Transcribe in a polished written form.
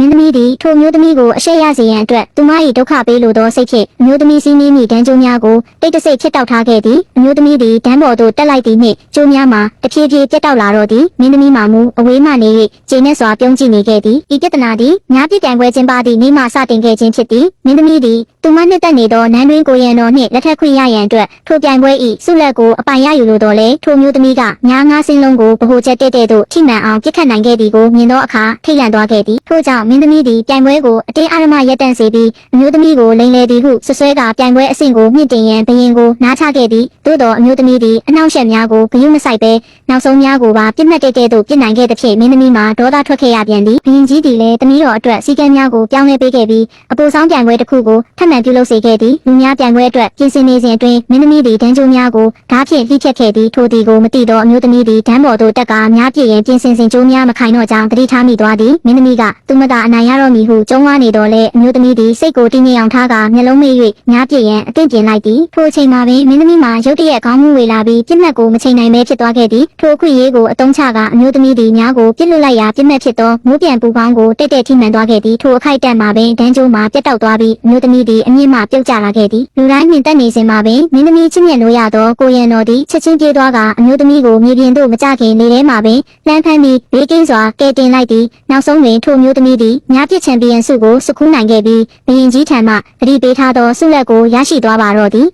မင်းသမီးသည်ထိုမျိုးသမီးကိုအရှက်ရစေရန်အတွက်သူမ၏ဒုက္ခပေးလိုသောစိတ်ဖြင့်အမျိုးသမီးစီးနင်းမိဒန်းကျိုးများကိုတိတ်တဆိတ်ဖြစ်တောက်ထားခဲ့သည်အမျိုးသမီးသည်ဒန်းပေါ်သို့တက်လိုက်သည်နှင့်ကျိုးများမှာတဖြည်းဖြည်းပြတ်တောက်လာတော့သည်မင်းသမီးမှာမူအဝေးမှနေ၍ကျေနပ်စွာပြုံးကြည့်နေခဲ့သည်ဤပြဿနာသည်များပြစ်ပြိုင်ပွဲကျင်းပသည့်နေ့မှစတင်ခဲ့ခြင်းဖြစ်သည်မင်းသမီးသည်သူမနှစ်သက်နေသောနန်းတွင်ကိုရန်တော်နှင့်လက်ထပ်ခွင့်ရရန်အတွက်ထိုပြိုင်ပွဲ၏ဆုလက်ကိုအပိုင်ရယူလိုတော့လေထိုမျိုးသမီးကညာငါးစင်းလုံးကိုဗဟိုချက်တဲ့သို့ထိမှန်အောင်ပြစ်ခတ်နိုင်ခဲ့သည်ကိုမြင်သောအခါထိတ်လန့်သွားခဲ့သည်ထို့ကြောင့်မင်းသမီးသည်ပြိုင်ပွဲကိုအတင်းအဓမ္မရပ်တန့်စေပြီးအမျိုးသမီးကိုလိမ်လည်သည်ဟုဆွဆွဲကပြိုင်ပွဲအဆင့်ကိုမြင့်တင်ရန်ဘရင်ကိုနားချခဲ့သည်သို့သောအမျိုးသမီးသည်အနှောင့်အယှက်များကိုဂရုမစိုက်ဘဲနောက်ဆုံးများကိုပါပြစ်မှတ်တဲ့သို့ပြစ်နိုင်ခဲ့သဖြင့်မင်းသမီးမှာဒေါသထွက်ခဲ့ရပြန်သည်ဘရင်ကြီးသည်လည်းသမီးတော်အတွက်စီကံများကိုပြောင်းလဲပေးခဲ့ပြီးအပူဆောင်ပြိုင်ပွဲတစ်ခုကိုထပ်မံပြုလုပ်စေခဲ့သည်လူများပြိုင်ပွဲအတွက်ပြင်ဆင်နေစဉ်အတွင်းမင်းသမီးသည်ဒန်းကျိုးများကိုဓားဖြင့်လှိဖြတ်ခဲ့သည်ထိုသည်ကိုမသိသောအမျိုးသမီးသည်ဒန်းပေါ်သို့တက်ကာများပြည့်ရင်ပြင်ဆင်စဉ်ကျိုးများမခိုင်တော့ကြောင်းသတိထားမိသွားသည်မင်းသမီးကသူမကအနိုင်ရတော့မည်ဟုကြုံဝါနေတော့လေအမျိုးသမီးသည်စိတ်ကိုတည်ငြိမ်အောင်ထားကာမျက်လုံးမိ၍များပြည့်ရန်အသင့်ပြင်လိုက်သည်ထိုအချိန်မှာပင်မင်းသမီးမှာရုတ်တရက်ခေါင်းမူဝေလာပြီးပြစ်မှတ်ကိုမချိန်နိုင်ပဲဖြစ်သွားခဲ့သည်ထိုအခွင့်အရေးကိုအသုံးချကာအမျိုးသမီးသည်များကိုပြစ်လွတ်လိုက်ရာပြစ်မှတ်ဖြစ်သောမိုးပြန်ပူပေါင်းကိုတိတ်တိတ်ထိမှန်သွားခဲ့သည်ထိုအခိုက်အတန့်မှာပင်ဒန်းကျိုးမှာပြတ်တောက်သွားပြီးအမျိုးသမီးသည်အမြင့်မှပြုတ်ကျလာခဲ့သည်လူတိုင်းမြင်တတ်နေစဉ်မှာပင်မင်းသမီးချင်းမြတ်လို့ရသောကိုရန်တော်သည်ချက်ချင်းပြေးသွားကာအမျိုးသမီးကိုမြေပြင်သို့မကျခင်နေထဲမှာပင်လှမ်းဖမ်းပြီးဘေးကင်းစွာကယ်တင်လိုက်သည်နောက်ဆုံးတွင်ထိုမျိုးသမီးသည်များပြစ်ချန်ပီယံဆုကိုစကူးနိုင်ခဲ့ပြီးဘရင်ကြီးထံမှသတိပေးထားသောဆုလက်ကိုရရှိသွားပါတော့သည်